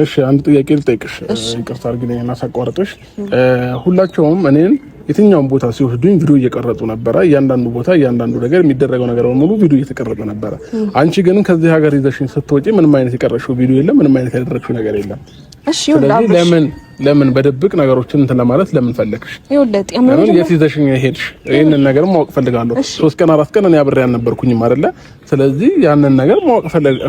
እሺ አንድ ጥያቄ ልጠይቅሽ፣ ይቅርታ አድርጊልኝ እና ሳቋርጥሽ። ሁላቸውም እኔን የትኛውን ቦታ ሲወስዱኝ ቪዲዮ እየቀረጹ ነበረ። እያንዳንዱ ቦታ እያንዳንዱ ነገር የሚደረገው ነገር በሙሉ ቪዲዮ እየተቀረጸ ነበረ። አንቺ ግን ከዚህ ሀገር ይዘሽኝ ስትወጪ ምንም አይነት የቀረሽው ቪዲዮ የለም፣ ምንም አይነት ያደረግሽው ነገር የለም። እሺ ለምን በደብቅ ነገሮችን እንትን ለማለት ለምን ፈለግሽ? ለምን የት ይዘሽኝ ሄድሽ? ይሄንን ነገር ማወቅ ፈልጋለሁ። 3 ቀን 4 ቀን እኔ አብሬ አልነበርኩኝም አይደለ? ስለዚህ ያንን ነገር ማወቅ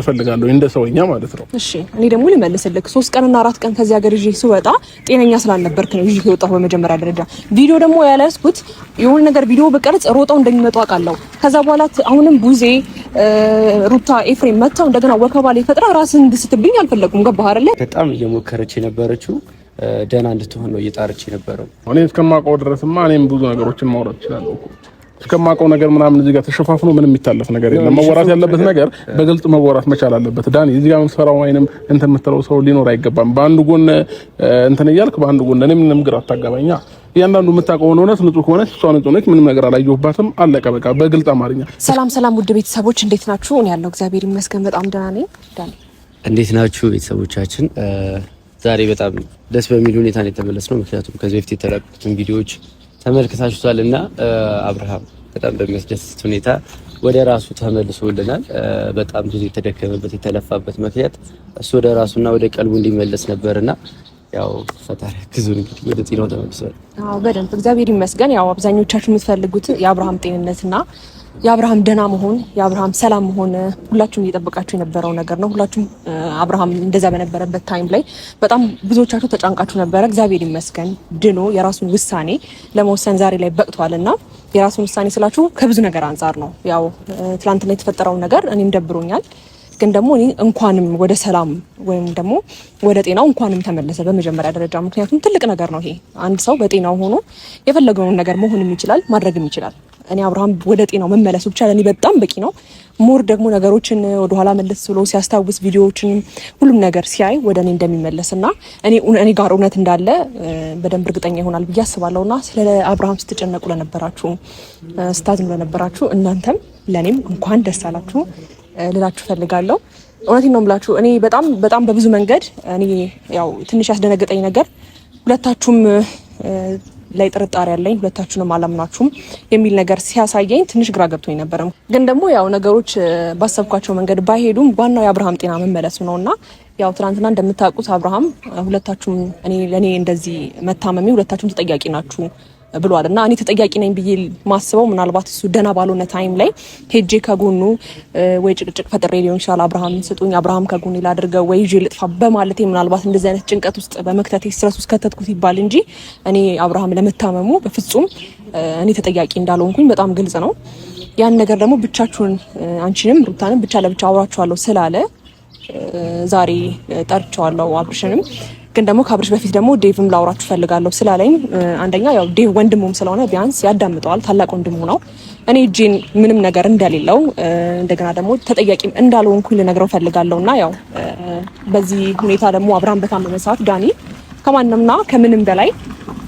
ፈልጋለሁ እንደ ሰውኛ ማለት ነው። እሺ እኔ ደግሞ ልመልስልክ 3 ቀንና 4 ቀን ከዚህ ሀገር ይዤ ስወጣ ጤነኛ ስላልነበርክ ነው ይዤ የወጣሁ በመጀመሪያ ደረጃ። ቪዲዮ ደግሞ ያላስኩት የሆነ ነገር ቪዲዮ በቀርጽ ሮጠው እንደሚመጡ አውቃለሁ። ከዛ በኋላ አሁንም ቡዜ ሩታ ኤፍሬም መጣው እንደገና ወከባ ላይ ፈጥራ ራስን እንድስትብኝ አልፈለኩም። ገባህ አይደለ? በጣም እየሞከረች የነበረችው ደህና እንድትሆን ነው እየጣረች የነበረው። እኔ እስከማውቀው ድረስማ እኔም ብዙ ነገሮችን ማውራት እችላለሁ እኮ። እስከማውቀው ነገር ምናምን እዚህ ጋር ተሸፋፍኖ ምንም የሚታለፍ ነገር የለም። መወራት ያለበት ነገር በግልጽ መወራት መቻል አለበት። ዳኒ እዚህ ጋር የምትፈራው ወይንም እንትን የምትለው ሰው ሊኖር አይገባም። በአንዱ ጎን እንትን እያልክ በአንዱ ጎን እኔ ምንም ግራ አታጋባኛ። እያንዳንዱ የምታውቀው እውነት ንጹህ ከሆነች እሷ ንጹህ ነች። ምንም ነገር አላየሁባትም። አለቀ በቃ በግልጽ አማርኛ። ሰላም ውድ ቤተሰቦች እንዴት ናችሁ? እኔ ያለው እግዚአብሔር ይመስገን በጣም ደህና ነኝ። ዳኒ እንዴት ናችሁ ቤተሰቦቻችን? ዛሬ በጣም ደስ በሚል ሁኔታ ነው የተመለስነው። ምክንያቱም ከዚህ በፊት የተለቀቁትን ቪዲዮዎች ተመልክታችኋልና አብርሃም በጣም በሚያስደስት ሁኔታ ወደ ራሱ ተመልሶልናል። በጣም ብዙ የተደከመበት የተለፋበት ምክንያት እሱ ወደ ራሱና ወደ ቀልቡ እንዲመለስ ነበርና ያው ፈጣሪ ክዙን እንግዲህ ወደ ጤናው ተመልሷል። አዎ በደንብ እግዚአብሔር ይመስገን። ያው አብዛኞቻችሁ የምትፈልጉት የአብርሃም ጤንነትና የአብርሃም ደህና መሆን የአብርሃም ሰላም መሆን ሁላችሁም እየጠበቃችሁ የነበረው ነገር ነው። ሁላችሁም አብርሃም እንደዛ በነበረበት ታይም ላይ በጣም ብዙዎቻችሁ ተጫንቃችሁ ነበረ። እግዚአብሔር ይመስገን ድኖ የራሱን ውሳኔ ለመወሰን ዛሬ ላይ በቅቷልና የራሱን ውሳኔ ስላችሁ ከብዙ ነገር አንጻር ነው። ያው ትላንትና የተፈጠረው ነገር እኔም ደብሮኛል። ግን ደግሞ እኔ እንኳንም ወደ ሰላም ወይም ደግሞ ወደ ጤናው እንኳንም ተመለሰ በመጀመሪያ ደረጃ። ምክንያቱም ትልቅ ነገር ነው ይሄ። አንድ ሰው በጤናው ሆኖ የፈለገውን ነገር መሆንም ይችላል ማድረግም ይችላል። እኔ አብርሃም ወደ ጤናው መመለሱ ብቻ ለኔ በጣም በቂ ነው። ሞር ደግሞ ነገሮችን ወደ ኋላ መለስ ብሎ ሲያስታውስ ቪዲዮዎችን ሁሉም ነገር ሲያይ ወደ እኔ እንደሚመለስና እኔ ጋር እውነት እንዳለ በደንብ እርግጠኛ ይሆናል ብዬ አስባለሁና ስለ አብርሃም ስትጨነቁ ለነበራችሁ ስታዝኑ ለነበራችሁ እናንተም ለኔም እንኳን ደስ አላችሁ ልላችሁ ፈልጋለሁ። እውነቴን ነው የምላችሁ። እኔ በጣም በብዙ መንገድ እኔ ያው ትንሽ ያስደነገጠኝ ነገር ሁለታችሁም ላይ ጥርጣሬ ያለኝ ሁለታችሁንም አላምናችሁም የሚል ነገር ሲያሳየኝ ትንሽ ግራ ገብቶኝ ነበር። ግን ደግሞ ያው ነገሮች ባሰብኳቸው መንገድ ባይሄዱም ዋናው የአብርሃም ጤና መመለሱ ነውና ያው ትናንትና እንደምታውቁት አብርሃም ሁለታችሁም ለኔ እንደዚህ መታመሜ ሁለታችሁም ተጠያቂ ናችሁ ብሏልና እኔ ተጠያቂ ነኝ ብዬ ማስበው ምናልባት እሱ ደና ባልሆነ ታይም ላይ ሄጄ ከጎኑ ወይ ጭቅጭቅ ፈጥሬ ሊሆን ይችላል። አብርሃም ስጡኝ፣ አብርሃም ከጎኑ ላድርገው ወይ ይዤ ልጥፋ በማለቴ ምናልባት እንደዚህ አይነት ጭንቀት ውስጥ በመክተቴ ስትረስ ውስጥ ከተትኩት ይባል እንጂ እኔ አብርሃም ለመታመሙ በፍጹም እኔ ተጠያቂ እንዳልሆንኩኝ በጣም ግልጽ ነው። ያን ነገር ደግሞ ብቻችሁን አንቺንም ሩታንም ብቻ ለብቻ አውራችኋለሁ ስላለ ዛሬ ጠርቻለሁ አብርሽንም። ግን ደግሞ ከአብርሽ በፊት ደግሞ ዴቭም ላውራችሁ ፈልጋለሁ ስላለኝ አንደኛ ያው ዴቭ ወንድሙም ስለሆነ ቢያንስ ያዳምጠዋል። ታላቅ ወንድሙ ነው። እኔ እጄን ምንም ነገር እንደሌለው እንደገና ደግሞ ተጠያቂም እንዳልሆንኩኝ ልነግረው ፈልጋለሁና ያው በዚህ ሁኔታ ደግሞ አብርሃም በታመመ ሰዓት ዳኒ ከማንምና ከምንም በላይ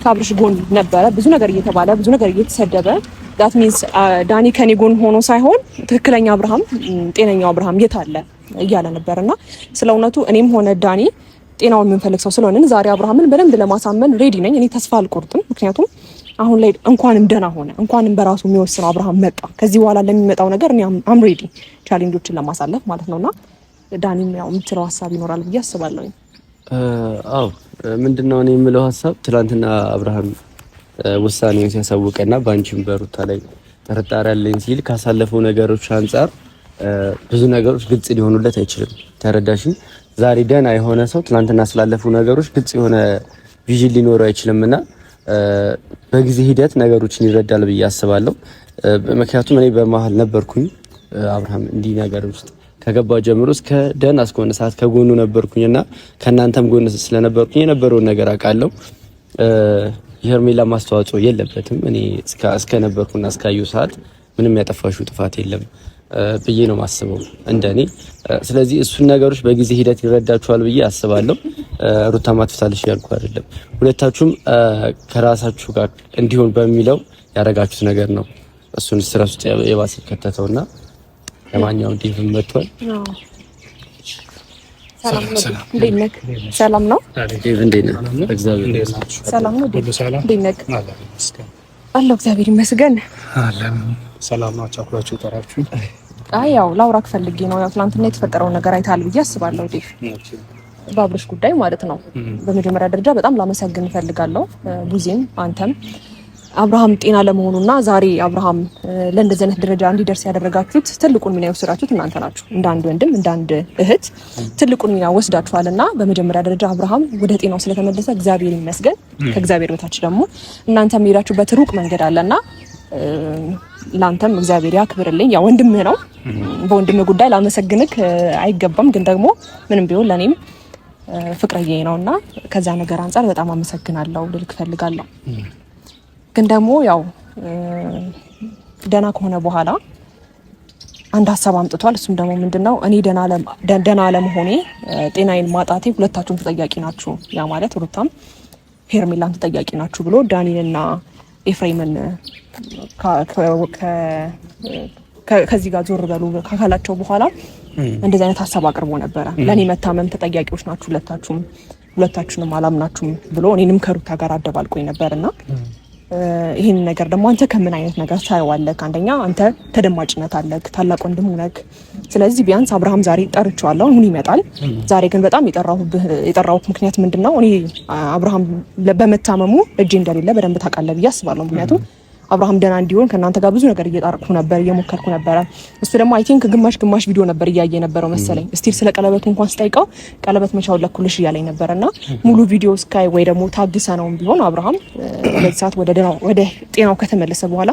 ከአብርሽ ጎን ነበረ። ብዙ ነገር እየተባለ ብዙ ነገር እየተሰደበ that means ዳኒ ከኔ ጎን ሆኖ ሳይሆን ትክክለኛ አብርሃም ጤነኛው አብርሃም የት አለ እያለ ነበርና ስለ እውነቱ እኔም ሆነ ዳኒ ጤናውን የምንፈልግ ሰው ስለሆነን ዛሬ አብርሃምን በደንብ ለማሳመን ሬዲ ነኝ። እኔ ተስፋ አልቆርጥም። ምክንያቱም አሁን ላይ እንኳንም ደህና ሆነ እንኳንም በራሱ የሚወስነው አብርሃም መጣ። ከዚህ በኋላ ለሚመጣው ነገር እኔ አም ሬዲ ቻሌንጆችን ለማሳለፍ ማለት ነውና ዳኒም ያው የምትለው ሀሳብ ይኖራል ብዬ አስባለሁ። አዎ ምንድነው እኔ የምለው ሀሳብ ትናንትና አብርሃም ውሳኔውን ሲያሳውቀና ባንቺም በሩታ ላይ ተረጣሪ ያለኝ ሲል ካሳለፈው ነገሮች አንፃር ብዙ ነገሮች ግልጽ ሊሆኑለት አይችልም። ተረዳሽኝ? ዛሬ ደህና የሆነ ሰው ትናንትና ስላለፉ ነገሮች ግልጽ የሆነ ቪዥን ሊኖረው አይችልምና በጊዜ ሂደት ነገሮችን ይረዳል ብዬ አስባለሁ። ምክንያቱም እኔ በመሀል ነበርኩኝ። አብርሃም እንዲህ ነገር ውስጥ ከገባ ጀምሮ እስከ ደህና እስከሆነ ሰዓት ከጎኑ ነበርኩኝና ከእናንተም ጎን ስለነበርኩኝ የነበረውን ነገር አውቃለሁ። የሄርሜላ ማስተዋጽኦ የለበትም። እኔ እስከ ነበርኩና እስካየሁ ሰዓት ምንም ያጠፋሽው ጥፋት የለም ብዬ ነው ማስበው እንደኔ። ስለዚህ እሱን ነገሮች በጊዜ ሂደት ይረዳችኋል ብዬ አስባለሁ። ሩታ ማጥፍታለሽ ያልኩ አይደለም። ሁለታችሁም ከራሳችሁ ጋር እንዲሆን በሚለው ያደረጋችሁት ነገር ነው እሱን ስራ ውስጥ የባሰ ከተተውና ለማንኛውም ዲቭም መጥቷል። ሰላም ነው። እንዴት ነህ? ሰላም ነው። እንዴት ነህ? እግዚአብሔር ሰላም ነው። እንዴት ነህ? አለሁ እግዚአብሔር ይመስገን። አለም ሰላም ነው። አቻኩላችሁ ጠራችሁ? አይ ያው ላውራክ ፈልጌ ነው። ያው ትናንትና የተፈጠረው ነገር አይተሃል ብዬ አስባለሁ። ዴፍ በአብርሽ ጉዳይ ማለት ነው። በመጀመሪያ ደረጃ በጣም ላመሰግን እፈልጋለሁ። ቡዜም አንተም አብርሃም ጤና ለመሆኑና ዛሬ አብርሃም ለእንደዚህ አይነት ደረጃ እንዲደርስ ያደረጋችሁት ትልቁን ሚና የወሰዳችሁት እናንተ ናችሁ። እንደ አንድ ወንድም እንደ አንድ እህት ትልቁን ሚና ወስዳችኋልና በመጀመሪያ ደረጃ አብርሃም ወደ ጤናው ስለተመለሰ እግዚአብሔር ይመስገን። ከእግዚአብሔር በታች ደግሞ እናንተ የሄዳችሁበት ሩቅ መንገድ አለና ላንተም እግዚአብሔር ያክብርልኝ። ያ ወንድምህ ነው። በወንድምህ ጉዳይ ላመሰግንክ አይገባም፣ ግን ደግሞ ምንም ቢሆን ለኔም ፍቅረዬ ነውና ከዛ ነገር አንፃር በጣም አመሰግናለሁ ልልክ ፈልጋለሁ። ግን ደግሞ ያው ደና ከሆነ በኋላ አንድ ሀሳብ አምጥቷል። እሱም ደግሞ ምንድነው እኔ ደና ለመሆኔ ጤናዬን ማጣቴ ሁለታችሁም ተጠያቂ ናችሁ፣ ያ ማለት ሩታም ሄርሜላም ተጠያቂ ናችሁ ብሎ ዳኒንና ኤፍሬምን ከዚህ ጋር ዞር በሉ ካካላቸው በኋላ እንደዚህ አይነት ሀሳብ አቅርቦ ነበረ። ለኔ መታመም ተጠያቂዎች ናችሁ ሁለታችሁንም አላምናችሁም ብሎ እኔንም ከሩታ ጋር አደባልቆኝ ነበርና ይሄን ነገር ደግሞ አንተ ከምን አይነት ነገር ታየዋለህ? አንደኛ አንተ ተደማጭነት አለክ፣ ታላቅ ወንድም ነክ። ስለዚህ ቢያንስ አብርሃም ዛሬ ጠርቼዋለሁ፣ አሁን ይመጣል። ዛሬ ግን በጣም የጠራሁት ምክንያት ምንድነው? እኔ አብርሃም በመታመሙ እጄ እንደሌለ በደንብ ታውቃለህ ብዬ አስባለሁ። ምክንያቱም አብርሃም ደና እንዲሆን ከእናንተ ጋር ብዙ ነገር እየጣርኩ ነበር፣ እየሞከርኩ ነበረ። እሱ ደግሞ አይ ቲንክ ግማሽ ቪዲዮ ነበር እያየ ነበረው መሰለኝ። እስቲል ስለ ቀለበቱ እንኳን ስጠይቀው ቀለበት መቻው ለኩልሽ እያለኝ ነበርና ሙሉ ቪዲዮ ስካይ ወይ ደግሞ ታግሰ ነው ቢሆን አብርሃም በዚህ ሰዓት ወደ ጤናው ከተመለሰ በኋላ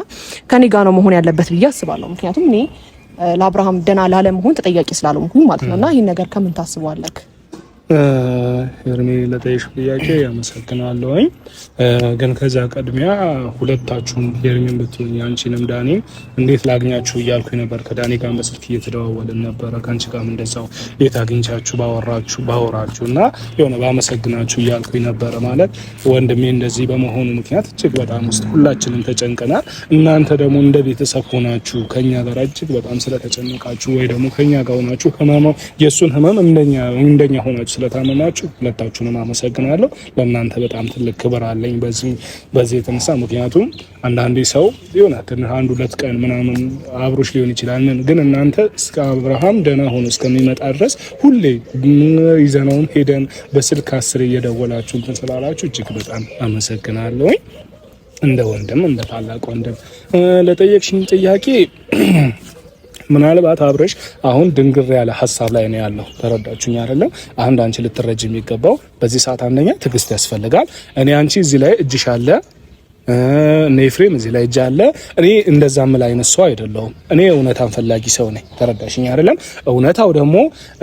ከኔ ጋር ነው መሆን ያለበት ብዬ አስባለሁ። ምክንያቱም እኔ ለአብርሃም ደና ላለመሆን ተጠያቂ ስላልሆንኩኝ ማለት ነውና ይሄን ነገር ከምን ታስባለህ? ሄርሜ ለጠየሽ ጥያቄ ያመሰግናለሁኝ። ግን ከዛ ቀድሚያ ሁለታችሁም ሄርሜን ብትሆኝ አንቺንም ዳኒ እንዴት ላግኛችሁ እያልኩኝ ነበር። ከዳኒ ጋር በስልክ እየተደዋወልን ነበረ። ከአንቺ ጋርም እንደዛው የት አግኝቻችሁ ባወራችሁ እና የሆነ ባመሰግናችሁ እያልኩኝ ነበረ። ማለት ወንድሜ እንደዚህ በመሆኑ ምክንያት እጅግ በጣም ውስጥ ሁላችንም ተጨንቀናል። እናንተ ደግሞ እንደ ቤተሰብ ሆናችሁ ከኛ ጋር እጅግ በጣም ስለተጨነቃችሁ ወይ ደግሞ ከኛ ጋር ሆናችሁ ህመማው የሱን ህመም እንደኛ ሆናችሁ ስለታመማችሁ ሁለታችሁንም አመሰግናለሁ። ለእናንተ በጣም ትልቅ ክብር አለኝ በዚህ የተነሳ። ምክንያቱም አንዳንዴ ሰው የሆነ አንድ ሁለት ቀን ምናምን አብሮሽ ሊሆን ይችላል፣ ግን እናንተ እስከ አብርሃም ደህና ሆኖ እስከሚመጣ ድረስ ሁሌ ይዘነውን ሄደን በስልክ 10 እየደወላችሁ እንትን ስላላችሁ እጅግ በጣም አመሰግናለሁ። እንደ ወንድም እንደ ታላቅ ወንድም ለጠየቅሽኝ ጥያቄ ምናልባት አብረሽ አሁን ድንግር ያለ ሀሳብ ላይ ነው ያለው። ተረዳችሁኝ አይደለም? አንቺ ልትረጅ የሚገባው በዚህ ሰዓት አንደኛ ትዕግስት ያስፈልጋል። እኔ አንቺ እዚህ ላይ እጅሽ አለ እኔ ኤፍሬም እዚህ ላይ እጅ አለ። እኔ እንደዛ ምን አይነት ሰው አይደለሁም። እኔ እውነታን ፈላጊ ሰው ነኝ። ተረዳሽኝ አይደለም? እውነታው ደግሞ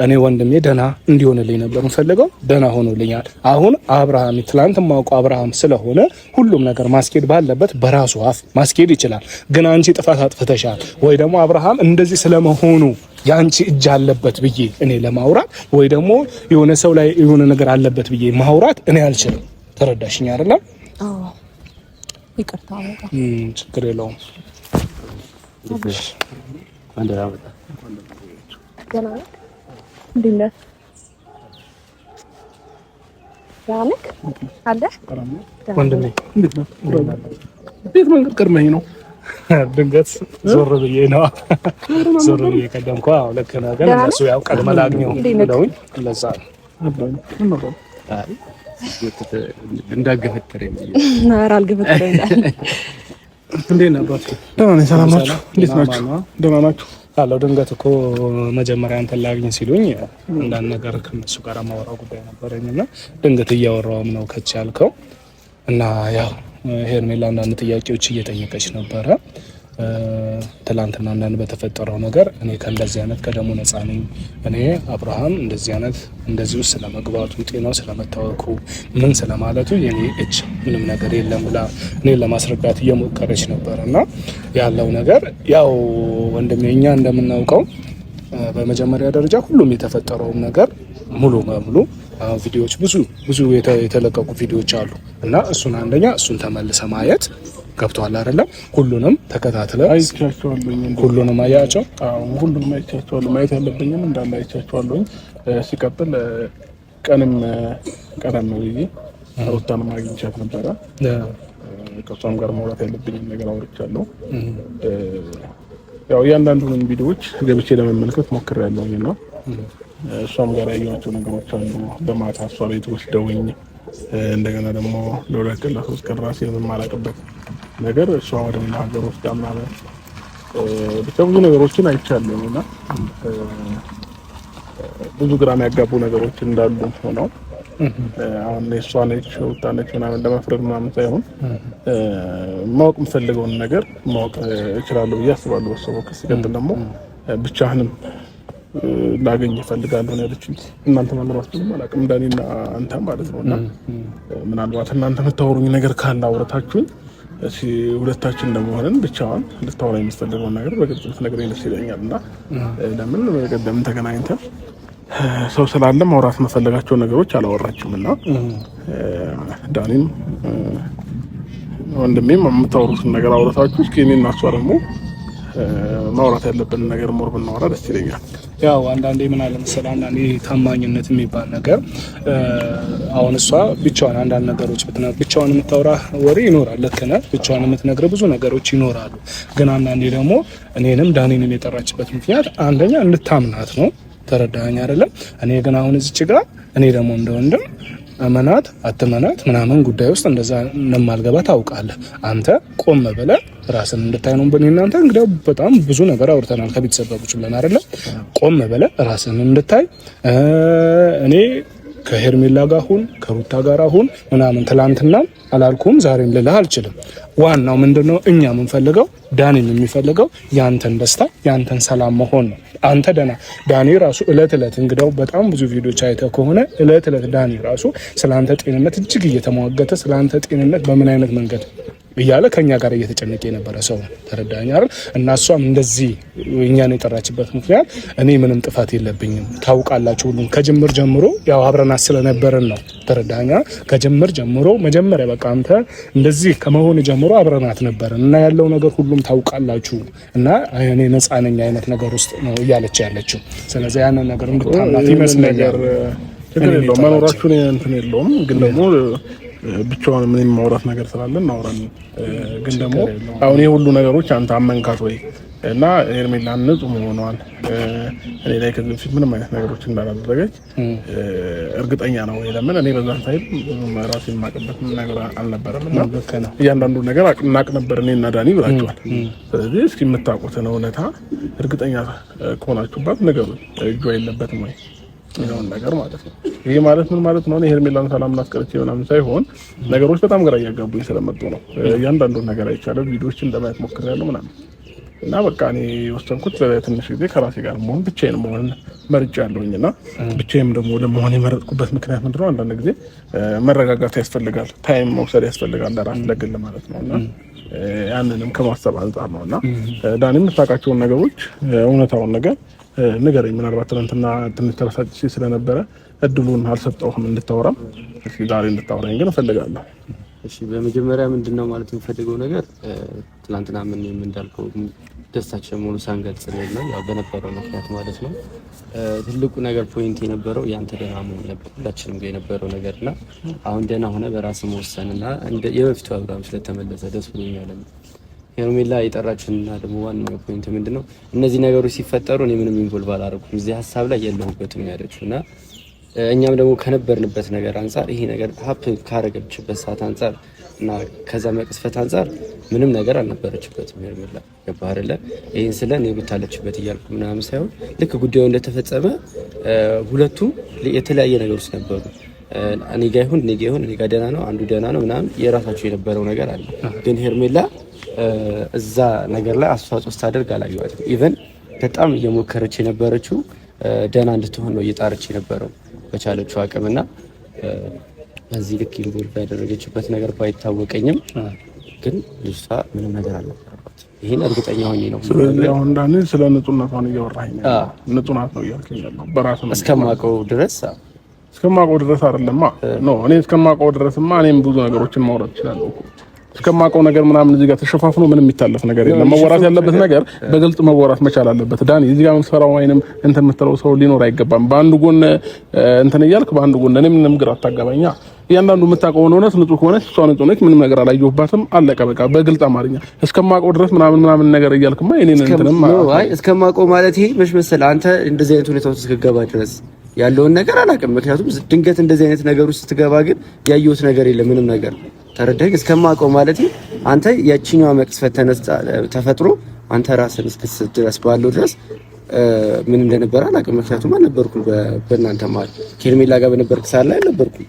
እኔ ወንድሜ ደና እንዲሆንልኝ ነበር የምፈልገው። ደና ሆኖልኛል። አሁን አብርሃም ትላንት ማውቀው አብርሃም ስለሆነ ሁሉም ነገር ማስኬድ ባለበት በራሱ አፍ ማስኬድ ይችላል። ግን አንቺ ጥፋት አጥፍተሻል ወይ ደግሞ አብርሃም እንደዚህ ስለመሆኑ ያንቺ እጅ አለበት ብዬ እኔ ለማውራት ወይ ደግሞ የሆነ ሰው ላይ የሆነ ነገር አለበት ብዬ ማውራት እኔ አልችልም። ተረዳሽኝ አይደለም? አዎ ይቅርታ በጣም ችግር የለውም። ቤት መንገድ ቀድመኝ ነው ድንገት ዞር ብዬ ነው ዞር ብዬ ቀደምኩ። አዎ ልክ ነህ። ግን እሱ ያው ቀድመህ ላግኘው እንደውኝ ለዛ ነው እንዳገፈተረኝ አልገፈተረኝ። እንዴት ነበር? ደህና ነኝ። ሰላም ናችሁ? እንዴት ናችሁ? ደህና ናችሁ? አለው ድንገት እኮ መጀመሪያ አንተን ላግኝ ሲሉኝ እንዳን ነገር ከነሱ ጋር ማወራው ጉዳይ ነበረኝና ድንገት እያወራውም ነው ከች ያልከው እና ያው ሄርሜላ አንዳንድ ጥያቄዎች እየጠየቀች ነበረ። ትላንትና አንዳንድ በተፈጠረው ነገር እኔ ከእንደዚህ አይነት ከደሙ ነፃ ነኝ። እኔ አብርሃም እንደዚህ ውስጥ ስለመግባቱ ጤናው ስለመታወኩ ምን ስለማለቱ የኔ እጅ ምንም ነገር የለም ብላ እኔን ለማስረዳት እየሞከረች ነበር እና ያለው ነገር ያው ወንድሜ እኛ እንደምናውቀው በመጀመሪያ ደረጃ ሁሉም የተፈጠረውን ነገር ሙሉ በሙሉ ቪዲዮዎች ብዙ የተለቀቁ ቪዲዮዎች አሉ እና እሱን ተመልሰ ማየት ገብቷል አይደለም? ሁሉንም ተከታትለ አይቻቸዋለሁ። ሁሉንም አያቸው? አዎ ሁሉንም አይቻቸዋለሁ። ማየት ያለብኝም እንዳለ አይቻቸዋለሁ። ሲቀጥል ቀንም ቀደም ብዬ ሩታንም አግኝቻት ነበረ። ከሷም ጋር ማውራት ያለብኝን ነገር አውርቻለሁ። ያው እያንዳንዱን ቪዲዮዎች ገብቼ ለመመልከት ሞክሬያለሁኝ እና እሷም ጋር ያየኋቸው ነገሮች አሉ። በማታ እሷ ቤት ወስደውኝ እንደገና ደግሞ ለሁለት ቀን ለሶስት ቀን ራሴን የማላውቅበት ነገር እሷ ወደ ሌላ ሀገር ውስጥ ምናምን ብቻ ብዙ ነገሮችን አይቻለሁ እና ብዙ ግራ የሚያጋቡ ነገሮች እንዳሉ ሆነው አሁን እሷ ነች ሩታ ነች ምናምን ለመፍረድ ምናምን ሳይሆን ማወቅ የምፈልገውን ነገር ማወቅ እችላለሁ ብዬ አስባለሁ። በሰው ሲቀጥል ደግሞ ብቻህንም ላገኝ እፈልጋለሁ ነው ያለችኝ። እናንተ መኖራችሁም አላውቅም ዳኒና አንተ ማለት ነውና ምናልባት እናንተ የምታወሩኝ ነገር ካለ አውረታችሁኝ እሺ ሁለታችን እንደመሆንን ብቻዋን ልታወራ የምትፈልገውን ነገር በግልጽ ልትነግረኝ ደስ ይለኛል እና ለምን በቀደም ተገናኝተን ሰው ስላለ ማውራት መፈለጋቸው ነገሮች አላወራችም እና ዳኒም ወንድሜም የምታወሩትን ነገር አውረታችሁ እስኪ እኔና እሷ ደግሞ ማውራት ያለብን ነገር ሞር ብናወራ ደስ ይለኛል። ያው አንዳንዴ ምን አለ መሰለህ አንዳንዴ ታማኝነት የሚባል ነገር አሁን እሷ ብቻዋን አንዳንድ ነገሮች ብቻዋን የምታወራ ወሬ ይኖራል። ልክ ነህ። ብቻዋን የምትነግረው ብዙ ነገሮች ይኖራሉ። ግን አንዳንዴ ደግሞ እኔንም ዳኒንም የጠራችበት ምክንያት አንደኛ እንድታምናት ነው። ተረዳኸኝ አይደለም? እኔ ግን አሁን እዚች ጋር እኔ ደግሞ እንደወንድም እመናት አትመናት ምናምን ጉዳይ ውስጥ እንደዛ እንደማልገባ ታውቃለህ። አንተ ቆም ብለህ ራስን እንድታይ ነው። በእኔ እናንተ እንግዲህ በጣም ብዙ ነገር አውርተናል ከቤተሰቦች ብለን አይደለም? ቆም ብለህ ራስን እንድታይ እኔ ከሄርሜላ ጋር ሁን ከሩታ ጋር ሁን ምናምን ትላንትና አላልኩም ዛሬም ልልህ አልችልም። ዋናው ምንድነው እኛ የምንፈልገው ዳኒም የሚፈልገው ያንተን ደስታ ያንተን ሰላም መሆን ነው። አንተ ዳኒ ራሱ እለት እንግዲያው በጣም ብዙ ቪዲዮዎች አይተህ ከሆነ እለት ዳኒ ራሱ ስላንተ ጤንነት እጅግ እየተሟገተ ስላንተ ጤንነት በምን አይነት መንገድ እያለ ከኛ ጋር እየተጨነቀ የነበረ ሰው ተረዳኸኝ አይደል? እና እሷም እንደዚህ እኛን የጠራችበት ምክንያት እኔ ምንም ጥፋት የለብኝም ታውቃላችሁ። ሁሉም ከጅምር ጀምሮ ያው አብረናት ስለነበረን ነው። ተረዳኸኝ? ከጅምር ጀምሮ መጀመሪያ በቃ አንተ እንደዚህ ከመሆን ጀምሮ አብረናት ነበርን እና ያለው ነገር ሁሉም ታውቃላችሁ እና እኔ ነፃ ነኝ አይነት ነገር ውስጥ ነው እያለች ያለችው። ስለዚህ ያንን ነገር እንድታምናት ይመስለኛል። ችግር የለውም መኖራችሁን እንትን የለውም ግን ደግሞ ብቻውን ምንም ማውራት ነገር ስላለ እናወራለን። ግን ደግሞ አሁን ይሄ ሁሉ ነገሮች አንተ አመንካት ወይ እና ሄርሜላ ንጹህ መሆኗን እኔ ላይ ከዚህ በፊት ምንም አይነት ነገሮች እንዳላደረገች እርግጠኛ ነው ወይ? ለምን እኔ በዛን ሳይል ራሴን የማውቅበት ነገር አልነበረም እና እያንዳንዱ ነገር እናቅ ነበር እኔ እና ዳኒ ብላችኋል። ስለዚህ እስኪ የምታውቁትን እውነታ እርግጠኛ ከሆናችሁባት ነገሩን እጇ የለበትም ወይ ነው ነገር ማለት ነው። ይሄ ማለት ምን ማለት ነው? ሄርሜላን ሰላም እናስቀርቼ ምናምን ሳይሆን ነገሮች በጣም ግራ እያጋቡኝ ስለመጡ ነው። እያንዳንዱ ነገር አይቻለሁ፣ ቪዲዮዎችን ለማየት ሞክሬያለሁ ምናምን እና በቃ እኔ ወሰንኩት ለትንሽ ጊዜ ከራሴ ጋር መሆን ብቻዬን መሆን መርጫለሁኝ እና ብቻዬን ደግሞ ለመሆን የመረጥኩበት ምክንያት ምንድነው? አንዳንድ ጊዜ መረጋጋት ያስፈልጋል፣ ታይም መውሰድ ያስፈልጋል ለራስ ለግል ማለት ነው እና ያንንም ከማሰብ አንጻር ነው እና ዳኒ የምታውቃቸውን ነገሮች እውነታውን ነገር ንገረኝ። ምናልባት ትናንትና ትንሽ ተረሳጭ ስለነበረ እድሉን አልሰጠሁም እንድታወራም። እስኪ ዛሬ እንድታወራኝ ግን እፈልጋለሁ። እሺ በመጀመሪያ ምንድነው ማለት የምፈልገው ነገር ትናንትና ምን እንዳልከው ደስታችን ሙሉ ሳንገልጽ ነው ያው በነበረው ምክንያት ማለት ነው። ትልቁ ነገር ፖይንት የነበረው ያንተ ደህና መሆን ነበር ሁላችንም ጋር የነበረው ነገርና አሁን ደህና ሆነ በራስ መወሰንና እንደ የበፊቱ አብርሃም ስለተመለሰ ደስ ብሎኛል። ሄርሜላ የጠራችንና ደግሞ ዋናው ፖይንት ምንድነው እነዚህ ነገሮች ሲፈጠሩ እኔ ምንም ኢንቮልቭ አላደረኩም እዚህ ሀሳብ ላይ የለሁበትም ያለችውና እኛም ደግሞ ከነበርንበት ነገር አንፃር ይሄ ነገር ሀፕ ካረገችበት ሰዓት አንፃር እና ከዛ መቅስፈት አንፃር ምንም ነገር አልነበረችበትም ሄርሜላ። ገባህ አይደለ? ይሄን ስለ እኔ ብታለችበት እያልኩ ምናምን ሳይሆን ልክ ጉዳዩ እንደተፈጸመ ሁለቱም የተለያየ ነገሮች ነበሩ። እኔ ጋር ይሁን እኔ ጋር ደህና ነው አንዱ ደህና ነው ምናምን የራሳቸው የነበረው ነገር አለ። ግን ሄርሜላ እዛ ነገር ላይ አስተዋጽኦ ስታደርግ አላየኋትም። ኢቨን በጣም እየሞከረች የነበረችው ደህና እንድትሆን ነው እየጣረች የነበረው በቻለችው አቅምና በዚህ ልክ ኢንቮልቭ ያደረገችበት ነገር ባይታወቀኝም ግን ልጅቷ ምንም ነገር አልነበረባት። ይሄን እርግጠኛ ሆኜ ነው። ስለዚህ አሁን ዳኒ ስለ ንጹህነቷን እያወራኝ ነው። ንጹህ ናት ነው እያልከኝ ያለው? በራስ ነው እስከማውቀው ድረስ አይደለማ? ኖ እኔ እስከማውቀው ድረስማ እኔም ብዙ ነገሮችን ማውራት እችላለሁ። እስከማውቀው ነገር ምናምን እዚህ ጋር ተሸፋፍኖ ምንም የሚታለፍ ነገር የለም። መወራት ያለበት ነገር በግልጽ መወራት መቻል አለበት። ዳኒ እዚህ ጋር የምትፈራው ወይንም እንትን የምትለው ሰው ሊኖር አይገባም። በአንዱ ጎን እንትን እያልክ በአንዱ ጎን እኔ ምንም ግራ አታጋባኛ። እያንዳንዱ የምታውቀውን እውነት ንጹህ ከሆነች እሷ ንጹህ ነች፣ ምንም ነገር አላየሁባትም፣ አለቀ በቃ። በግልጽ አማርኛ እስከማውቀው ድረስ ምናምን ነገር እያልክማ እኔን እንትንም እስከማውቀው ማለት ይሄ መች መሰለህ አንተ እንደዚህ አይነት ሁኔታ ውስጥ እስክገባ ድረስ ያለውን ነገር አላውቅም። ምክንያቱም ድንገት እንደዚህ አይነት ነገር ውስጥ ስትገባ ግን ያየሁት ነገር የለም ምንም ነገር ተረዳኝ። እስከማውቀው ማለት አንተ ያቺኛው መቅስፈት ተፈጥሮ አንተ ራስን እስክትስት ድረስ ባለው ድረስ ምን እንደነበረ አላውቅም። ምክንያቱም አልነበርኩም በእናንተ ማለት ሄርሜላ ጋር በነበርክ ሰዓት ላይ አልነበርኩም።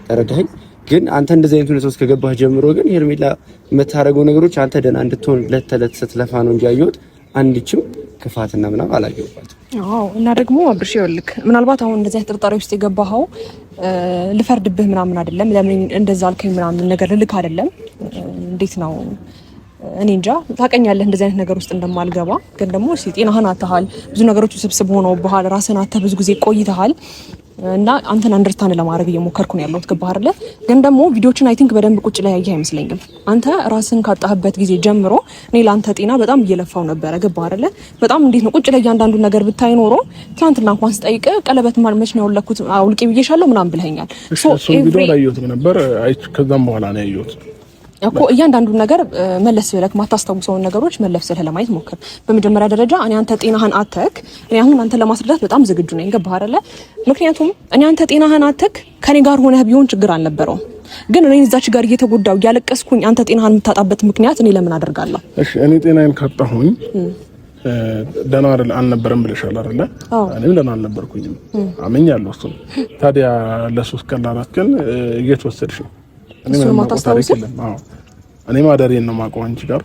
ተረዳኝ። ግን አንተ እንደዚህ አይነት ሁኔታ ውስጥ ከገባህ ጀምሮ ግን ሄርሜላ የምታደርገው ነገሮች አንተ ደህና እንድትሆን ዕለት ተዕለት ስትለፋ ነው እንጂ ያየሁት አንድችም ክፋትና ምናምን አላየሁባትም። አዎ እና ደግሞ አብርሽ ይኸውልህ ምናልባት አሁን እንደዚህ አይነት ጥርጣሬ ውስጥ የገባኸው ልፈርድብህ ምናምን አይደለም፣ ለምን እንደዛ አልከኝ ምናምን ነገር ልልክ አይደለም። እንዴት ነው እኔ እንጃ ታውቀኛለህ እንደዚህ አይነት ነገር ውስጥ እንደማልገባ። ግን ደግሞ እሺ ጤናህን አተሃል፣ ብዙ ነገሮች ውስብስብ ሆነውብሃል፣ ራስህን አተህ ብዙ ጊዜ ቆይተሃል እና አንተን አንደርስታንድ ለማድረግ እየሞከርኩ ነው ያለሁት። ገባህ አይደለ? ግን ደግሞ ቪዲዮችን አይ ቲንክ በደንብ ቁጭ ላይ ያየህ አይመስለኝም። አንተ ራስን ካጣህበት ጊዜ ጀምሮ እኔ ለአንተ ጤና በጣም እየለፋው ነበረ። ገባህ አይደለ? በጣም እንዴት ነው ቁጭ ላይ እያንዳንዱ ነገር ብታይ ኖሮ ትናንትና እንኳን ስጠይቅ ቀለበት መች ነው ያወለኩት አውልቄ ብዬሻለሁ ምናምን ብለኸኛል። ቪዲዮ ላይ ያየሁት ነበር። ከዛም በኋላ ነው ያየሁት እኮ እያንዳንዱ ነገር መለስ ብለህ ማታስታውሰውን ነገሮች መለስ ብለህ ለማየት ሞክር። በመጀመሪያ ደረጃ እኔ አንተ ጤናህን አተክ እኔ አሁን አንተ ለማስረዳት በጣም ዝግጁ ነኝ። ገባህ አይደለ? ምክንያቱም እኔ አንተ ጤናህን አተክ ከኔ ጋር ሆነህ ቢሆን ችግር አልነበረውም። ግን እኔ እዛች ጋር እየተጎዳው ያለቀስኩኝ አንተ ጤናህን የምታጣበት ምክንያት እኔ ለምን አደርጋለሁ? እሺ እኔ ጤናዬን ካጣሁኝ ደህና አልነበረም ብለሻል አይደለ? እኔም ደህና አልነበርኩኝም አመኛለሁ። እሱ ታዲያ ለሶስት ቀን ለአራት ቀን እየተወሰድሽ እኔ ማደሬን ነው የማውቀው አንቺ ጋር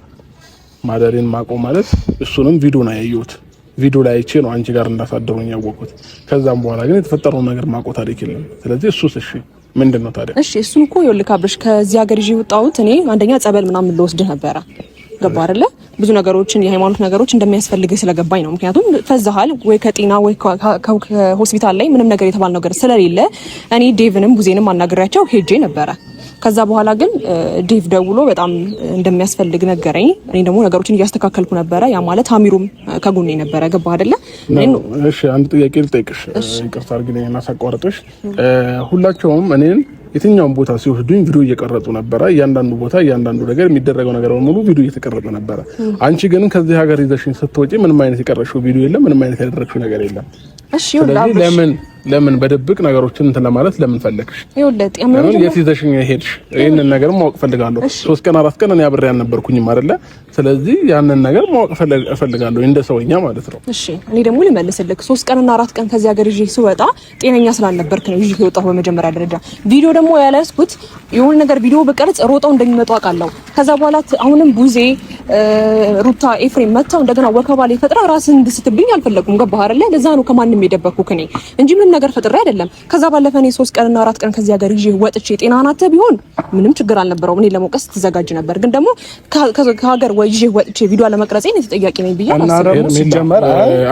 ማደሬን ማውቀው ማለት እሱንም ቪዲዮ ነው ያየሁት። ቪዲዮ ላይ አይቼ ነው አንቺ ጋር እንዳሳደሩኝ ያወቅሁት። ከዛም በኋላ ግን የተፈጠረው ነገር ማውቀው ታሪክ የለም። ስለዚህ እሱስ እሺ ምንድነው ታዲያ? እሺ እሱን እኮ ይኸውልህ አብርሽ ከዚህ ሀገር ይዤ የወጣሁት እኔ አንደኛ ጸበል ምናምን ልወስድ ነበረ። ገባህ አይደለ? ብዙ ነገሮችን የሃይማኖት ነገሮች እንደሚያስፈልግህ ስለገባኝ ነው። ምክንያቱም ፈዛሃል ወይ ከጤና ወይ ከሆስፒታል ላይ ምንም ነገር የተባለ ነገር ስለሌለ እኔ ዴቭንም ቡዜንም አናግሬያቸው ሄጄ ነበረ። ከዛ በኋላ ግን ዴቭ ደውሎ በጣም እንደሚያስፈልግ ነገረኝ። እኔ ደግሞ ነገሮችን እያስተካከልኩ ነበረ። ያ ማለት አሚሩም ከጎኔ ነበረ። ገባህ አይደለ? እሺ አንድ ጥያቄ ልጠይቅሽ፣ ይቅርታ አድርጊልኝና ሳቋርጥሽ። ሁላቸውም እኔን የትኛውን ቦታ ሲወስዱኝ ቪዲዮ እየቀረጹ ነበረ። እያንዳንዱ ቦታ እያንዳንዱ ነገር የሚደረገው ነገር በሙሉ ቪዲዮ እየተቀረጸ ነበረ። አንቺ ግን ከዚህ ሀገር ይዘሽኝ ስትወጪ ምንም አይነት የቀረሽው ቪዲዮ የለም፣ ምንም አይነት ያደረግሽው ነገር የለም። እሺ ለምን በድብቅ ነገሮችን እንትን ለማለት ለምን ፈለግሽ? ለምን የት ይዘሽኝ ሄድሽ? ይሄንን ነገር ማወቅ ፈልጋለሁ። 3 ቀን 4 ቀን እኔ አብሬ አልነበርኩኝም አይደለ? ስለዚህ ያንን ነገር ማወቅ ፈልጋለሁ እንደ ሰውኛ ማለት ነው። እሺ እኔ ደግሞ ልመልስልክ 3 ቀንና 4 ቀን ከዚህ ሀገር ይዤ ስወጣ ጤነኛ ስላልነበርክ ነው ይዤ የወጣሁ በመጀመሪያ ደረጃ። ቪዲዮ ደግሞ ያላስኩት የሆነ ነገር ቪዲዮ በቀርጽ ሮጠው እንደሚመጡ አውቃለሁ። ከዛ በኋላ አሁንም ቡዜ ሩታ ኤፍሬም መጣው እንደገና ወከባ ላይ ፈጥራ ራስን እንድስትብኝ አልፈለኩም። ገባህ አይደለ? ለዛ ነው ከማንም የደበኩክ እኔ እንጂ ምን ነገር ፈጥሬ አይደለም። ከዛ ባለፈ እኔ 3 ቀንና 4 ቀን ከዚህ ሀገር ይዤ ወጥቼ ጤናህን አጥተህ ቢሆን ምንም ችግር አልነበረውም። እኔ ለመውቀስ ተዘጋጅ ነበር። ግን ደግሞ ከሀገር ይዤ ወጥቼ ቪዲዮ ለመቅረጽ እኔ ተጠያቂ ነኝ ብዬ አላስብም።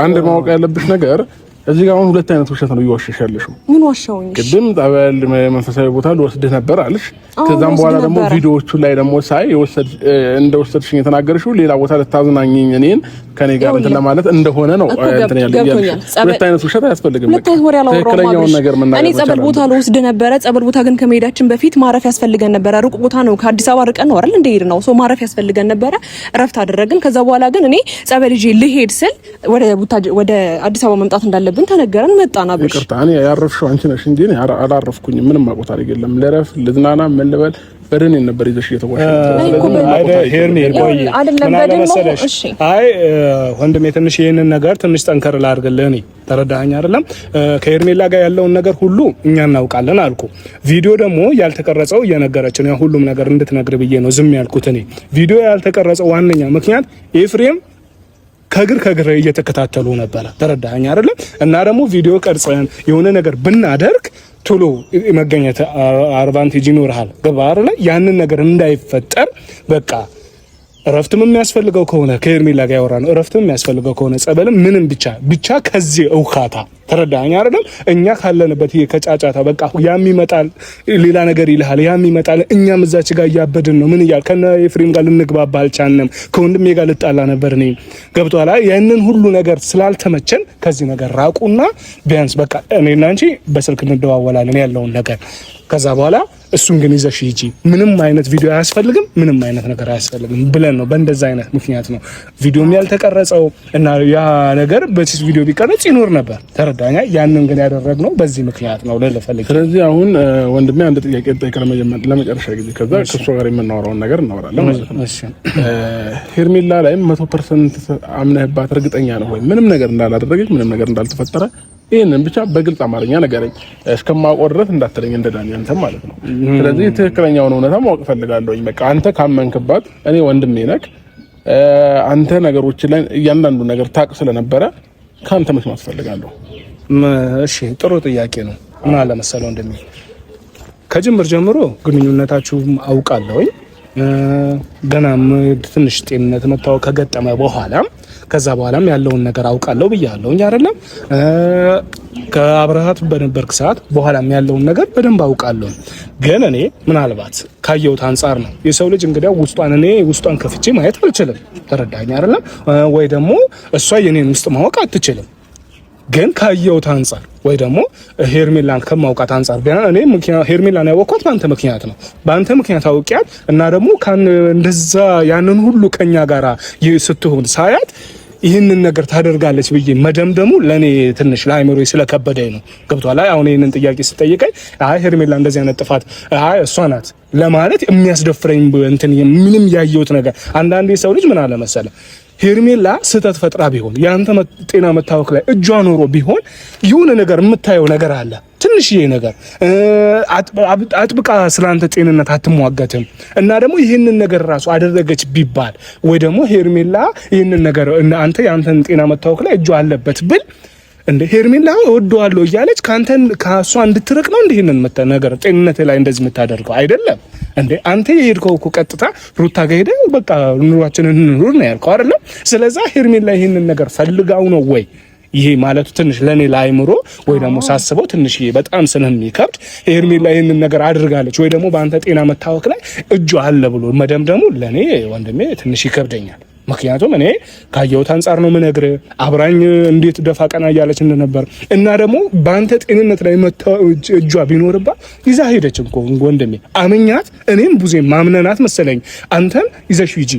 አንድ ማወቅ ያለብሽ ነገር እዚህ ጋር አሁን ሁለት አይነት ውሸት ነው እየዋሸሽ ያለሽው። ምን ዋሻውኝ? ቅድም ጠበል መንፈሳዊ ቦታ ልወስድህ ነበር አልሽ። ከዛም በኋላ ደግሞ ቪዲዮዎቹ ላይ ደግሞ ሳይ እንደወሰድሽኝ የተናገርሽው ሌላ ቦታ ልታዝናኝኝ እኔን ከኔ ጋር እንትን ለማለት እንደሆነ ነው እንትን ያለኝ። ሁለት አይነት ውሸት አያስፈልግም። ትክክለኛውን ነገር ምን እኔ ጸበል ቦታ ልወስድ ነበረ። ጸበል ቦታ ግን ከመሄዳችን በፊት ማረፍ ያስፈልገን ነበረ። ሩቅ ቦታ ነው፣ ከአዲስ አበባ ርቀን ነው አይደል እንደሄድ ነው። ሶ ማረፍ ያስፈልገን ነበረ። እረፍት አደረግን። ከዛ በኋላ ግን እኔ ጸበል ይዤ ልሄድ ስል ወደ አዲስ አበባ መምጣት እንዳለ ተነገረን መጣና ብሽ ይቅርታ እኔ ያረፍሽው አንቺ ነሽ እንጂ እኔ አላረፍኩኝ። ምንም አውቀው ታሪክ የለም። ለረፍ ልዝናና ምን ልበል በደኔ ነበር ይዘሽ እየተዋሸ ሄርሜ ቆይ ወንድሜ ትንሽ ይሄንን ነገር ትንሽ ጠንከር ላድርግልህ። እኔ ተረዳኸኝ አይደለም? ከሄርሜላ ጋር ያለውን ነገር ሁሉ እኛ እናውቃለን አልኩ። ቪዲዮ ደግሞ ያልተቀረጸው እየነገረች ነው። ሁሉም ነገር እንድትነግር ብዬ ነው ዝም ያልኩት። እኔ ቪዲዮ ያልተቀረጸው ዋነኛ ምክንያት ኤፍሬም ከግር እየተከታተሉ ነበር። ተረዳኸኝ አይደለም? እና ደግሞ ቪዲዮ ቀርጸን የሆነ ነገር ብናደርግ ቶሎ መገኘት አድቫንቴጅ ይኖርሃል። ገባህ አይደል? ያንን ነገር እንዳይፈጠር በቃ እረፍትም የሚያስፈልገው ከሆነ ከሄርሜላ ጋር ያወራ ነው። እረፍትም የሚያስፈልገው ከሆነ ጸበልም ምንም ብቻ ከዚህ እውካታ ተረዳኸኝ አይደለም? እኛ ካለንበት ይሄ ከጫጫታ በቃ ያም ይመጣል ሌላ ነገር ይልሃል፣ ያም ይመጣል። እኛም እዛች ጋር እያበድን ነው። ምን እያል ከነ ኤፍሬም ጋር ልንግባባ አልቻልንም። ከወንድሜ ጋር ልጣላ ነበር እኔ ገብቶሃል። ያንን ሁሉ ነገር ስላልተመቸን ከዚህ ነገር ራቁና ቢያንስ በቃ እኔና አንቺ በስልክ እንደዋወላለን ያለውን ነገር ከዛ በኋላ እሱን ግን ይዘሽ ሂጂ። ምንም አይነት ቪዲዮ አያስፈልግም፣ ምንም አይነት ነገር አያስፈልግም ብለን ነው። በእንደዛ አይነት ምክንያት ነው ቪዲዮም ያልተቀረጸው እና ያ ነገር በዚህ ቪዲዮ ቢቀረጽ ይኖር ነበር። ተረዳኛ። ያንን ግን ያደረግነው በዚህ ምክንያት ነው ልፈልግ። ስለዚህ አሁን ወንድሜ አንድ ጥያቄ ጠይቀህ ለመጨረሻ ጊዜ ከዛ ከእሱ ጋር የምናወራውን ነገር እናወራለን ማለት ነው። ሄርሜላ ላይም 100% አምነህባት እርግጠኛ ነው ወይ ምንም ነገር እንዳላደረገች ምንም ነገር እንዳልተፈጠረ? ይሄንን ብቻ በግልጽ አማርኛ ነገረኝ። እስከማውቀው ድረስ እንዳትለኝ እንደ ዳኒ አንተም ማለት ነው። ስለዚህ ትክክለኛውን እውነታ ማወቅ ፈልጋለሁኝ። በቃ አንተ ካመንክባት እኔ ወንድሜ ነክ አንተ ነገሮች ላይ እያንዳንዱ ነገር ታቅ ስለነበረ ካንተ መስማት ፈልጋለሁ። እሺ ጥሩ ጥያቄ ነው። ምን አለ መሰለው ወንድሜ ከጅምር ጀምሮ ግንኙነታችሁ አውቃለሁኝ። ገናም ትንሽ ጤንነት መታወቅ ከገጠመ በኋላ ከዛ በኋላም ያለውን ነገር አውቃለሁ ብያለሁኝ አይደለም? ከአብረሃት በነበርክ ሰዓት በኋላም ያለውን ነገር በደንብ አውቃለሁ። ግን እኔ ምናልባት ካየሁት አንፃር ነው። የሰው ልጅ እንግዲህ ውስጧን ከፍቼ ማየት አልችልም። ተረዳኝ አይደለም? ወይ ደግሞ እሷ የኔን ውስጥ ማወቅ አትችልም። ግን ካየሁት አንፃር ወይ ደግሞ ሄርሜላን ከማውቃት አንፃር እኔ ሄርሜላን ያወቅኳት በአንተ ምክንያት ነው። በአንተ ምክንያት አውቂያት እና ደግሞ እንደዛ ያንን ሁሉ ከኛ ጋራ ስትሆን ሳያት ይህንን ነገር ታደርጋለች ብዬ መደምደሙ ለኔ ትንሽ ለአይምሮ ስለከበደኝ ነው። ገብቷል? አሁን ይህንን ጥያቄ ስጠይቀኝ ሄርሜላ እንደዚህ አይነት ጥፋት እሷ ናት ለማለት የሚያስደፍረኝ ምንም ያየሁት ነገር አንዳንዴ ሰው ልጅ ምን አለ መሰለ ሄርሜላ ስህተት ፈጥራ ቢሆን ያንተ ጤና መታወክ ላይ እጇ ኖሮ ቢሆን የሆነ ነገር የምታየው ነገር አለ። ትንሽዬ ነገር አጥብቃ ስላንተ ጤንነት አትሟገትም። እና ደግሞ ይህንን ነገር ራሱ አደረገች ቢባል ወይ ደግሞ ሄርሜላ ይህንን ነገር አንተ ያንተን ጤና መታወክ ላይ እጇ አለበት ብል እንደ ሄርሜላ እወደዋለሁ እያለች ከሷ እንድትርቅ ነው ይህንን ነገር ጤንነት ላይ እንደዚህ የምታደርገው አይደለም እንዴ? አንተ የሄድከው እኮ ቀጥታ ሩታ ጋር ሄደህ በቃ ኑሯችንን እንኑር ነው ያልከው አይደለም? ስለዚህ ሄርሜላ ይህንን ነገር ፈልጋው ነው ወይ? ይሄ ማለቱ ትንሽ ለኔ ላይምሮ ወይ ደግሞ ሳስበው ትንሽ በጣም ስለሚከብድ ሄርሜላ ይህንን ነገር አድርጋለች ወይ ደግሞ በአንተ ጤና መታወክ ላይ እጁ አለ ብሎ መደምደሙ ለኔ ወንድሜ ትንሽ ይከብደኛል። ምክንያቱም እኔ ካየሁት አንፃር ነው የምነግርህ። አብራኝ እንዴት ደፋ ቀና እያለች እንደነበር እና ደግሞ በአንተ ጤንነት ላይ እጇ ቢኖርባት ይዛ ሄደች እኮ ወንድሜ። አመኛት እኔም ቡዜ ማምነናት መሰለኝ አንተን ይዘሽ ሂጂ።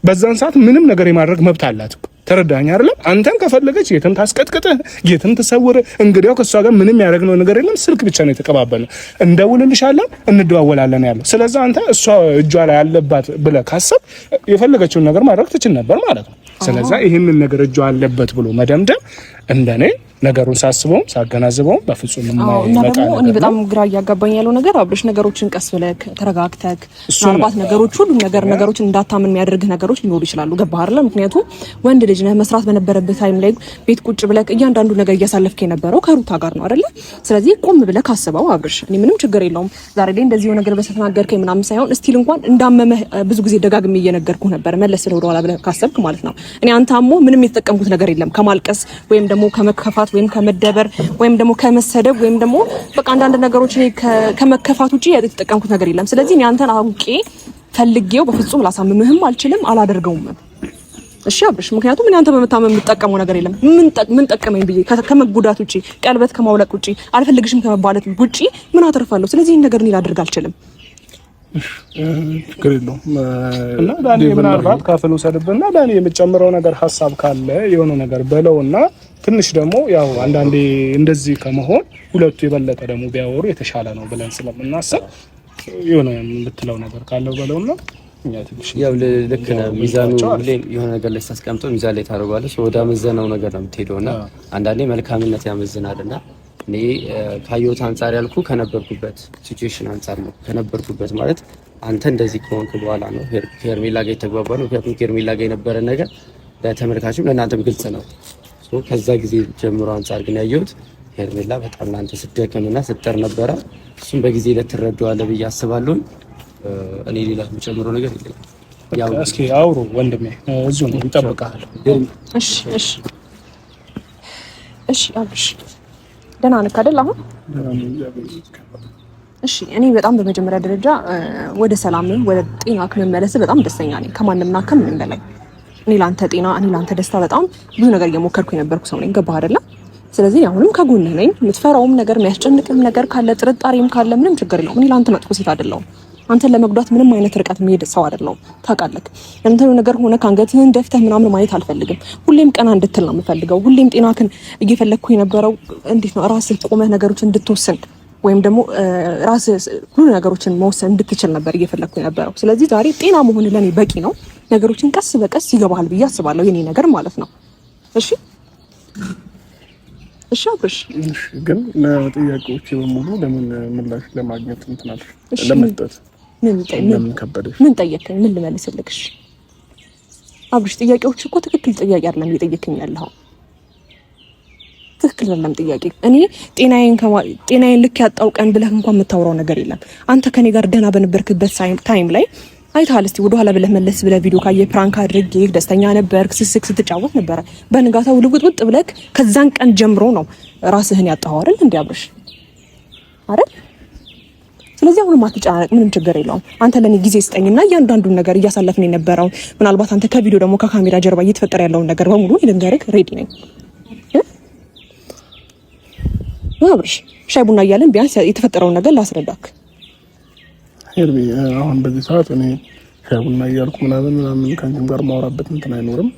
በዛን ሰዓት ምንም ነገር የማድረግ መብት አላት። ተረዳኝ አይደለም? አንተን ከፈለገች የትም ታስቀጥቅጥህ የትም ትሰውርህ። እንግዲያው ከሷ ጋር ምንም ያደረግነው ነገር የለም። ስልክ ብቻ ነው የተቀባበልነው። እንደውልልሻለን፣ እንደዋወላለን ያለው። ስለዚህ አንተ እሷ እጇ ላይ ያለባት ብለህ ካሰብ የፈለገችውን ነገር ማድረግ ትችል ነበር ማለት ነው። ስለዚህ ይህንን ነገር እጇ አለበት ብሎ መደምደም እንደኔ ነገሩን ሳስበውም ሳገናዝበውም በፍጹም የማይመጣ ነው። እኔ በጣም ግራ እያጋባኝ ያለው ነገር አብረሽ ነገሮችን ቀስ ብለህ ተረጋግተህ ምናልባት ነገሮች ሁሉ ነገሮችን እንዳታምን የሚያደርግህ ነገሮች ሊኖሩ ይችላሉ። ገባህ አይደል? ምክንያቱም ወንድ ልጅ ነህ። መስራት በነበረበት ታይም ላይ ቤት ቁጭ ብለህ እያንዳንዱ ነገር እያሳለፍክ የነበረው ከሩታ ጋር ነው አይደለ? ስለዚህ ቆም ብለህ ካስበው አብረሽ እኔ ምንም ችግር የለውም ዛሬ ላይ እንደዚህ የሆነ ነገር በተናገርከኝ ምናምን ሳይሆን እስቲል እንኳን እንዳመመህ ብዙ ጊዜ ደጋግሜ እየነገርኩህ ነበር። መለስ ወደ ኋላ ብለህ ካሰብክ ማለት ነው። እኔ አንታሞ ምንም የተጠቀምኩት ነገር የለም ከማልቀስ ወይም ደግሞ ከመከፋት ወይም ከመደበር ወይም ደግሞ ከመሰደብ ወይም ደግሞ በቃ አንዳንድ ነገሮች ከመከፋት ውጪ የተጠቀምኩት ነገር የለም። ስለዚህ እኔ አንተን አውቄ ፈልጌው በፍጹም ላሳምምህም አልችልም አላደርገውም። እሺ አብርሽ፣ ምክንያቱም እኔ አንተ በመታመም የምጠቀመው ነገር የለም። ምን ጠቀመኝ ብዬ ከመጉዳት ውጪ ቀለበት ከማውለቅ ውጪ አልፈልግሽም ከመባለት ውጪ ምን አተርፋለሁ? ስለዚህ ይሄን ነገር እኔ ላደርግ አልችልም። ችግር የለውም። እና ዳኒ ምናልባት ካፈሉ ሰድብና ዳኒ የምጨምረው ነገር ሀሳብ ካለ የሆነ ነገር በለውና ትንሽ ደግሞ ያው አንዳንዴ እንደዚህ ከመሆን ሁለቱ የበለጠ ደግሞ ቢያወሩ የተሻለ ነው ብለን ስለምናስብ የሆነ የምትለው ነገር ካለው በለውና እኛ ትንሽ ያው ልክ ነው። ሚዛኑ የሆነ ነገር ላይ ታስቀምጠው ሚዛን ላይ ታደርገዋለህ። ወደ አመዘነው ነገር ነው የምትሄደውና አንዳንዴ መልካምነት ያመዝናልና እኔ ካየሁት አንፃር ያልኩ ከነበርኩበት ሲቹዌሽን አንፃር ነው። ከነበርኩበት ማለት አንተ እንደዚህ ከሆንክ በኋላ ነው ሄርሜላ ጋር የተግባባነው። ምክንያቱም ሄርሜላ ጋር የነበረ ነገር ለተመልካችም ለእናንተም ግልጽ ነው። ከዛ ጊዜ ጀምሮ አንፃር ግን ያየሁት ሄርሜላ በጣም ለአንተ ስትደክምና ስትጠር ነበረ። እሱም በጊዜ ልትረዳዋለህ ብዬ አስባለሁ። እኔ ሌላ የምጨምረው ነገር የለኝም። እስኪ አውሩ ወንድሜ፣ እዚሁ ነው ይጠብቃል። እሺ እሺ እሺ አብሽ ደህና ነህ አይደል? አሁን እሺ እኔ በጣም በመጀመሪያ ደረጃ ወደ ሰላም ወደ ጤና ከመመለስ በጣም ደስተኛ ነኝ፣ ከማንምና ከምንም በላይ። እኔ ላንተ ጤና፣ እኔ ላንተ ደስታ በጣም ብዙ ነገር እየሞከርኩ የነበርኩ ሰው ነኝ። ገባህ አይደል? ስለዚህ አሁንም ከጎንህ ነኝ። የምትፈራውም ነገር የሚያስጨንቅም ነገር ካለ ጥርጣሬም ካለ ምንም ችግር የለውም። እኔ ላንተ መጥፎ ሴት አይደለሁም። አንተን ለመጉዳት ምንም አይነት ርቀት የሚሄድ ሰው አይደለሁም። ታውቃለህ። እንትን ነገር ሆነ ካንገትህን ደፍተህ ምናምን ማየት አልፈልግም። ሁሌም ቀና እንድትል ነው የምፈልገው። ሁሌም ጤናክን እየፈለግኩ የነበረው እንዴት ነው ራስህ ቆመህ ነገሮችን እንድትወስን ወይም ደግሞ ራስህ ሁሉ ነገሮችን መወሰን እንድትችል ነበር እየፈለግኩ የነበረው። ስለዚህ ዛሬ ጤና መሆን ለኔ በቂ ነው። ነገሮችን ቀስ በቀስ ይገባሃል ብዬ አስባለሁ። የኔ ነገር ማለት ነው። እሺ እሺ አብርሽ፣ ግን ለጥያቄዎቼ በሙሉ ለምን ምላሽ ለማግኘት እንትን አልሽ? ለመስጠት ምን ከበደሽ? ምን ጠየቀኝ? ምን ልመልስልሽ? አብርሽ፣ ጥያቄዎች እኮ ትክክል ጥያቄ አይደለም እየጠየቀኝ ያለው። ትክክል አይደለም ጥያቄ። እኔ ጤናዬን ልክ ያጣው ቀን ብለህ እንኳን የምታወራው ነገር የለም። አንተ ከኔ ጋር ደህና በነበርክበት ታይም ላይ አይተሃል። እስቲ ወደ ኋላ ብለህ መለስ ብለህ ቪዲዮ ካየ ፕራንክ አድርጌ ደስተኛ ነበርክ፣ ስስክ ስትጫወት ነበረ። በንጋታው ልውጥውጥ ብለህ ከዛን ቀን ጀምሮ ነው ራስህን ያጣኸው አይደል? እንዴ አብርሽ አይደል? ስለዚህ አሁን ማትጨናነቅ፣ ምንም ችግር የለውም። አንተ ለኔ ጊዜ ስጠኝና እያንዳንዱን ነገር እያሳለፍን የነበረው ምናልባት አንተ ከቪዲዮ ደግሞ ከካሜራ ጀርባ እየተፈጠረ ያለውን ነገር በሙሉ ልንገርህ ሬዲ ነኝ። አብርሽ ሻይ ቡና እያለን ቢያንስ የተፈጠረውን ነገር ላስረዳክ። ሄርቢ አሁን በዚህ ሰዓት እኔ ሻይ ቡና እያልኩ ምናምን ከአንቺም ጋር ማውራበት እንትን አይኖርም።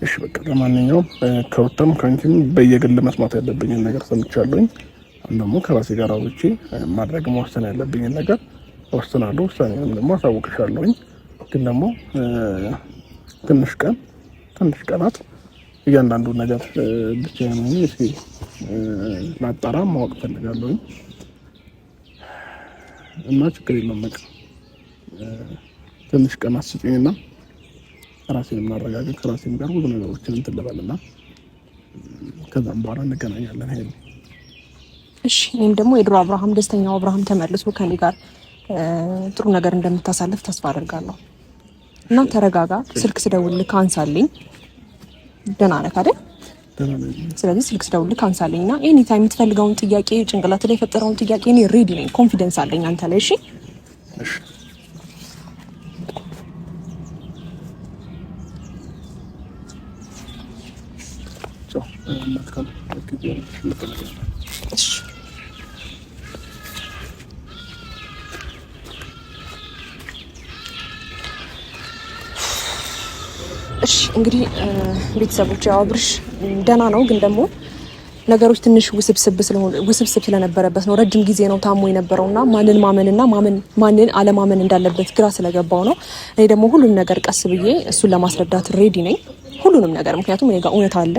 እሺ በቃ ለማንኛውም ከወጣም ከአንቺም በየግል መስማት ያለብኝን ነገር ሰምቻለሁኝ። አሁን ደግሞ ከራሴ ጋር አውርቼ ማድረግ መወሰን ያለብኝን ነገር ወስናለሁ። ውሳኔንም ደግሞ አሳውቅሻለሁኝ። ግን ደግሞ ትንሽ ቀናት እያንዳንዱ ነገር ብቻ ነው እስኪ ላጣራ ማወቅ ፈልጋለሁኝ እና ችግር የለውም። በቃ ትንሽ ቀናት ስጪኝና ራሴን ማረጋገጥ ከራሴም ጋር ብዙ ነገሮችን እንትን ልበልና ከዛም በኋላ እንገናኛለን። ሄይ እሺ። እኔም ደግሞ የድሮ አብርሃም ደስተኛው አብርሃም ተመልሶ ከኔ ጋር ጥሩ ነገር እንደምታሳልፍ ተስፋ አደርጋለሁ። እና ተረጋጋ። ስልክ ስደውልልህ አንሳልኝ። ደህና ነህ አይደል? ስለዚህ ስልክ ስደውልልህ አንሳልኝና ኤኒ ታይም የምትፈልገውን ጥያቄ ጭንቅላት ላይ የፈጠረውን ጥያቄ እኔ ሬዲ ነኝ። ኮንፊደንስ አለኝ አንተ ላይ። እሺ እሺ። እሺ እንግዲህ ቤተሰቦች ያው አብርሽ ደህና ነው፣ ግን ደግሞ ነገሮች ትንሽ ውስብስብ ስለነበረበት ነው። ረጅም ጊዜ ነው ታሞ የነበረውና ማንን ማመንና ማንን አለማመን እንዳለበት ግራ ስለገባው ነው። እኔ ደግሞ ሁሉንም ነገር ቀስ ብዬ እሱን ለማስረዳት ሬዲ ነኝ፣ ሁሉንም ነገር። ምክንያቱም እኔ ጋር እውነት አለ።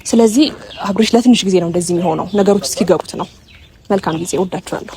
ስለዚህ አብርሽ ለትንሽ ጊዜ ነው እንደዚህ የሚሆነው፣ ነገሮች እስኪገቡት ነው። መልካም ጊዜ። ወዳችኋለሁ።